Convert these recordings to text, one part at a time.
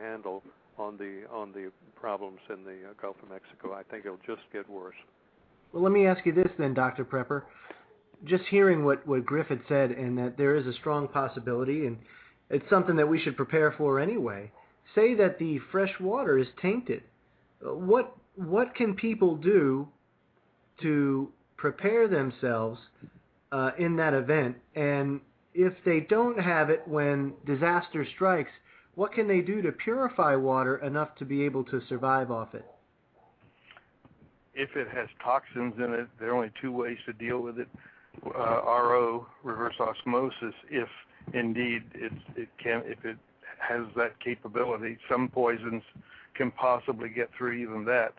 handle on the problems in the Gulf of Mexico. I think it'll just get worse. Well, let me ask you this then, Dr. Prepper. Just hearing what Griffith said, and that there is a strong possibility, and it's something that we should prepare for anyway. Say that the fresh water is tainted. What can people do to prepare themselves in that event? And if they don't have it when disaster strikes, what can they do to purify water enough to be able to survive off it? If it has toxins in it, there are only two ways to deal with it. RO, reverse osmosis, if indeed if it has that capability. Some poisons can possibly get through even that,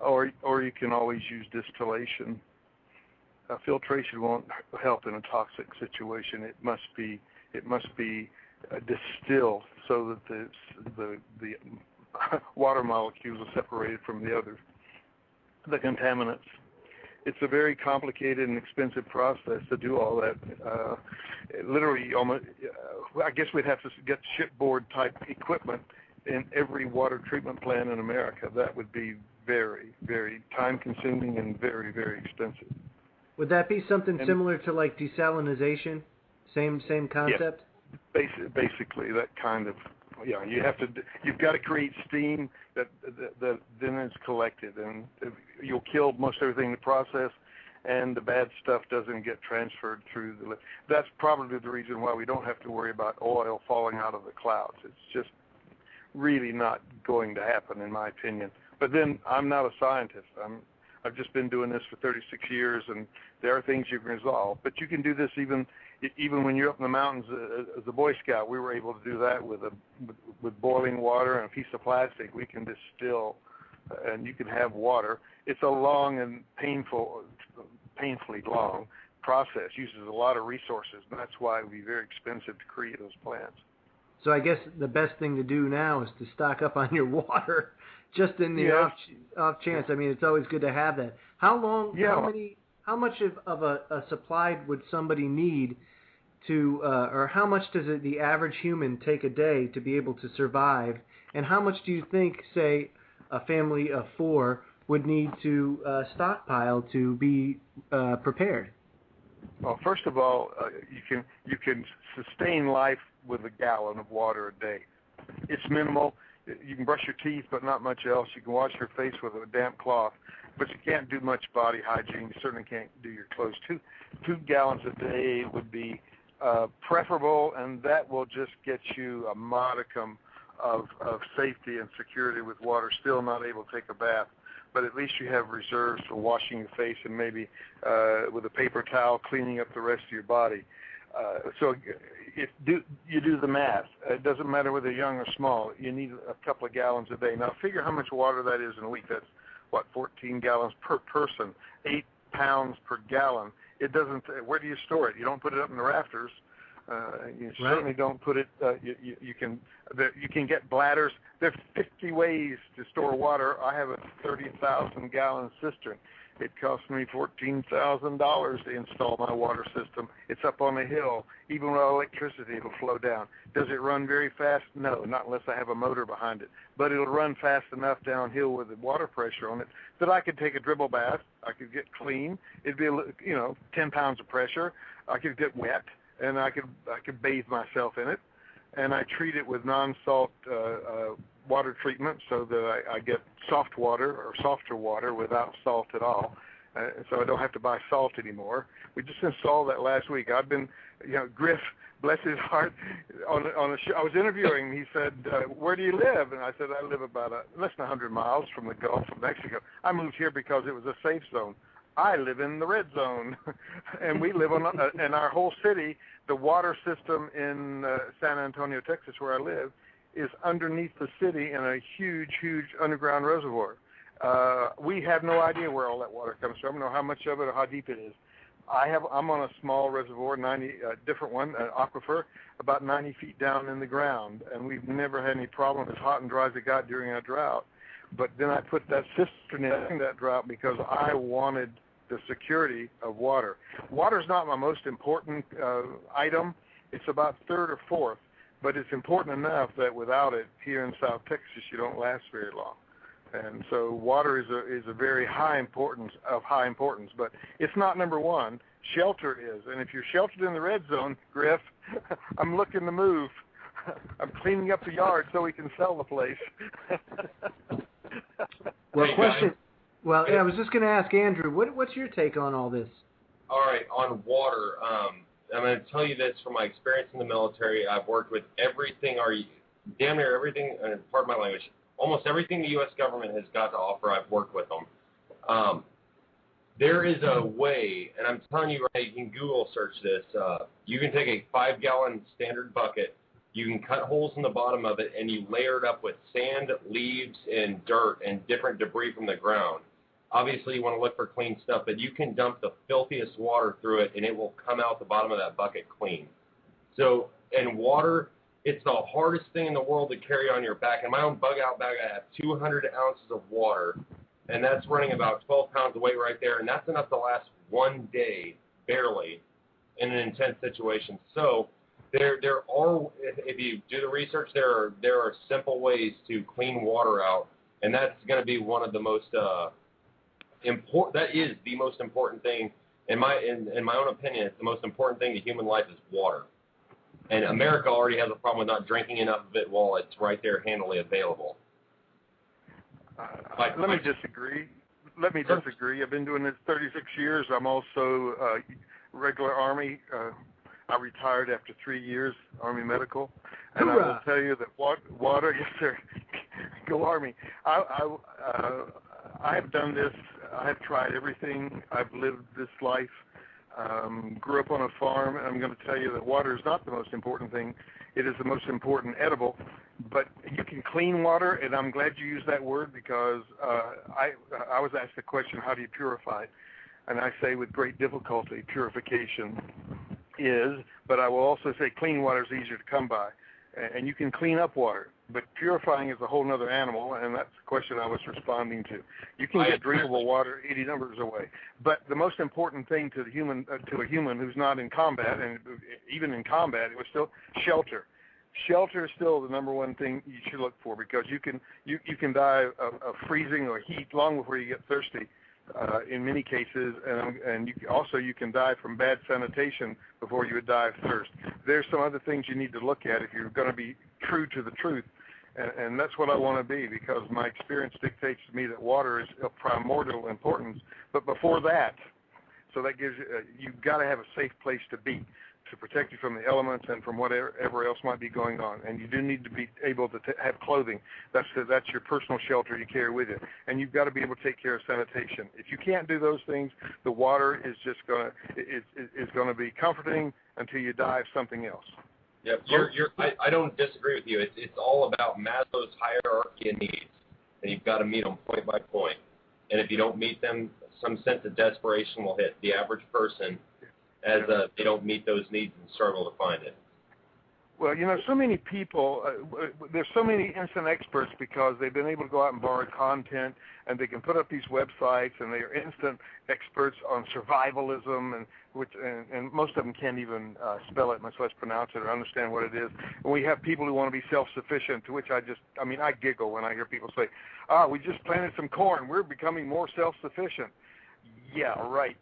or you can always use distillation. Filtration won't help in a toxic situation. It must be distilled so that the water molecules are separated from the contaminants. It's a very complicated and expensive process to do all that. Literally, I guess we'd have to get shipboard type equipment in every water treatment plant in America. That would be very, very time consuming and very, very expensive. Would that be something similar to like desalination? Same concept? Yes, basically that kind of. Yeah, you've got to create steam that then is collected, and you'll kill most everything in the process, and the bad stuff doesn't get transferred through the. That's probably the reason why we don't have to worry about oil falling out of the clouds. It's just really not going to happen, in my opinion. But then I'm not a scientist. I've just been doing this for 36 years, and there are things you can resolve. But you can do this even when you're up in the mountains as a Boy Scout. We were able to do that with boiling water and a piece of plastic. We can distill, and you can have water. It's a long and painfully long process. Uses a lot of resources, and that's why it would be very expensive to create those plants. So I guess the best thing to do now is to stock up on your water, just in the off chance. I mean, it's always good to have that. How long? Yeah. How much of a supply would somebody need to, or how much does the average human take a day to be able to survive? And how much do you think, say, a family of 4 would need to stockpile to be prepared? Well, first of all, you can sustain life with a gallon of water a day. It's minimal. You can brush your teeth, but not much else. You can wash your face with a damp cloth, but you can't do much body hygiene. You certainly can't do your clothes. 2 gallons a day would be preferable, and that will just get you a modicum of safety and security with water. Still not able to take a bath, but at least you have reserves for washing your face and maybe with a paper towel cleaning up the rest of your body. So you do the math. It doesn't matter whether young or small. You need a couple of gallons a day. Now figure how much water that is in a week. That's 14 gallons per person, 8 pounds per gallon. It doesn't. Where do you store it? You don't put it up in the rafters. You certainly don't put it. You can get bladders. There are 50 ways to store water. I have a 30,000 gallon cistern. It cost me $14,000 to install my water system. It's up on a hill. Even without electricity, it'll flow down. Does it run very fast? No, not unless I have a motor behind it. But it'll run fast enough downhill with the water pressure on it that I could take a dribble bath. I could get clean. It'd be 10 pounds of pressure. I could get wet, and I could bathe myself in it. And I treat it with non-salt water treatment so that I get soft water or softer water without salt at all. So I don't have to buy salt anymore. We just installed that last week. I've been, Griff, bless his heart, on a show. I was interviewing him. He said, where do you live? And I said, I live about less than 100 miles from the Gulf of Mexico. I moved here because it was a safe zone. I live in the red zone, and we live in our whole city. The water system in San Antonio, Texas, where I live, is underneath the city in a huge, huge underground reservoir. We have no idea where all that water comes from, know how much of it or how deep it is. I'm on a small reservoir, different one, an aquifer, about 90 feet down in the ground, and we've never had any problem as hot and dry as it got during a drought. But then I put that cistern in that drought because I wanted the security of water. Water's not my most important item. It's about third or fourth. but it's important enough that without it, here in South Texas, you don't last very long. And so water is a very high importance, but it's not number one. Shelter is, and if you're sheltered in the red zone, Griff, I'm looking to move. I'm cleaning up the yard so we can sell the place. Well, question. Well, yeah, I was just going to ask Andrew, what's your take on all this? All right, on water, I'm going to tell you this from my experience in the military. I've worked with everything, or damn near everything, and pardon my language, almost everything the U.S. government has got to offer, I've worked with them. There is a way, and I'm telling you right now, you can Google search this. You can take a 5-gallon standard bucket, you can cut holes in the bottom of it, and you layer it up with sand, leaves, and dirt, and different debris from the ground. Obviously, you want to look for clean stuff, but you can dump the filthiest water through it, and it will come out the bottom of that bucket clean. So, and water, it's the hardest thing in the world to carry on your back. In my own bug-out bag, I have 200 ounces of water, and that's running about 12 pounds of weight right there, and that's enough to last one day, barely, in an intense situation. So there are, if you do the research, there are simple ways to clean water out, and that's going to be one of the most important. That is the most important thing, in my own opinion. It's the most important thing to human life is water. And America already has a problem with not drinking enough of it while it's right there handily available. Let me disagree. I've been doing this 36 years. I'm also regular Army. I retired after 3 years, Army medical. And I will tell you that water, yes sir, go Army. I have done this. I have tried everything. I've lived this life. Grew up on a farm, and I'm going to tell you that water is not the most important thing. It is the most important edible. But you can clean water, and I'm glad you used that word because I was asked the question, how do you purify it? And I say with great difficulty, purification is, but I will also say clean water is easier to come by. And you can clean up water, but purifying is a whole other animal, and that's the question I was responding to. You can get drinkable water 80 numbers away, but the most important thing to a human who's not in combat, and even in combat, it was still shelter. Shelter is still the number one thing you should look for because you can die of freezing or heat long before you get thirsty. In many cases, and you can die from bad sanitation before you would die of thirst. There's some other things you need to look at if you're going to be true to the truth, and that's what I want to be because my experience dictates to me that water is of primordial importance. But before that, so that gives you've got to have a safe place to be to protect you from the elements and from whatever else might be going on. And you do need to be able to have clothing. That's your personal shelter you carry with you. And you've got to be able to take care of sanitation. If you can't do those things, the water is just going to be comforting until you die of something else. Yep, I don't disagree with you. It's all about Maslow's hierarchy of needs, and you've got to meet them point by point. And if you don't meet them, some sense of desperation will hit the average person as they don't meet those needs and struggle to find it. Well, so many people, there's so many instant experts because they've been able to go out and borrow content, and they can put up these websites, and they are instant experts on survivalism, and most of them can't even spell it, much less pronounce it or understand what it is. And we have people who want to be self-sufficient, to which I giggle when I hear people say, we just planted some corn, we're becoming more self-sufficient. Yeah, right.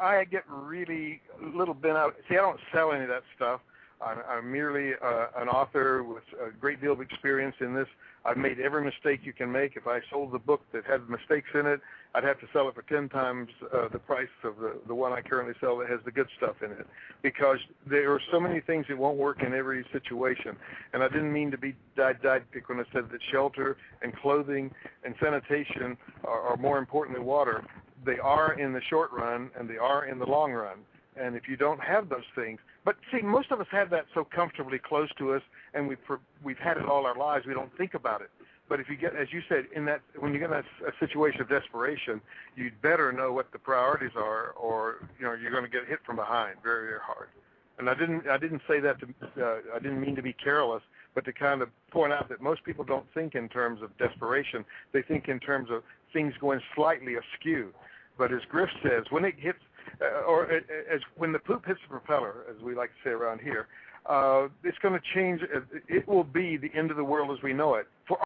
I get really a little bent out. See, I don't sell any of that stuff. I'm merely an author with a great deal of experience in this. I've made every mistake you can make. If I sold the book that had mistakes in it, I'd have to sell it for 10 times the price of the one I currently sell that has the good stuff in it, because there are so many things that won't work in every situation. And I didn't mean to be didactic when I said that shelter and clothing and sanitation are more important than water. They are in the short run, and they are in the long run. And if you don't have those things, but see, most of us have that so comfortably close to us, and we've had it all our lives, we don't think about it. But if you get, as you said, when you get in a situation of desperation, you'd better know what the priorities are, or you're going to get hit from behind very, very hard. And I didn't say that I didn't mean to be careless, but to kind of point out that most people don't think in terms of desperation. They think in terms of things going slightly askew. But as Griff says, when it hits, when the poop hits the propeller, as we like to say around here, It's going to change. It will be the end of the world as we know it. For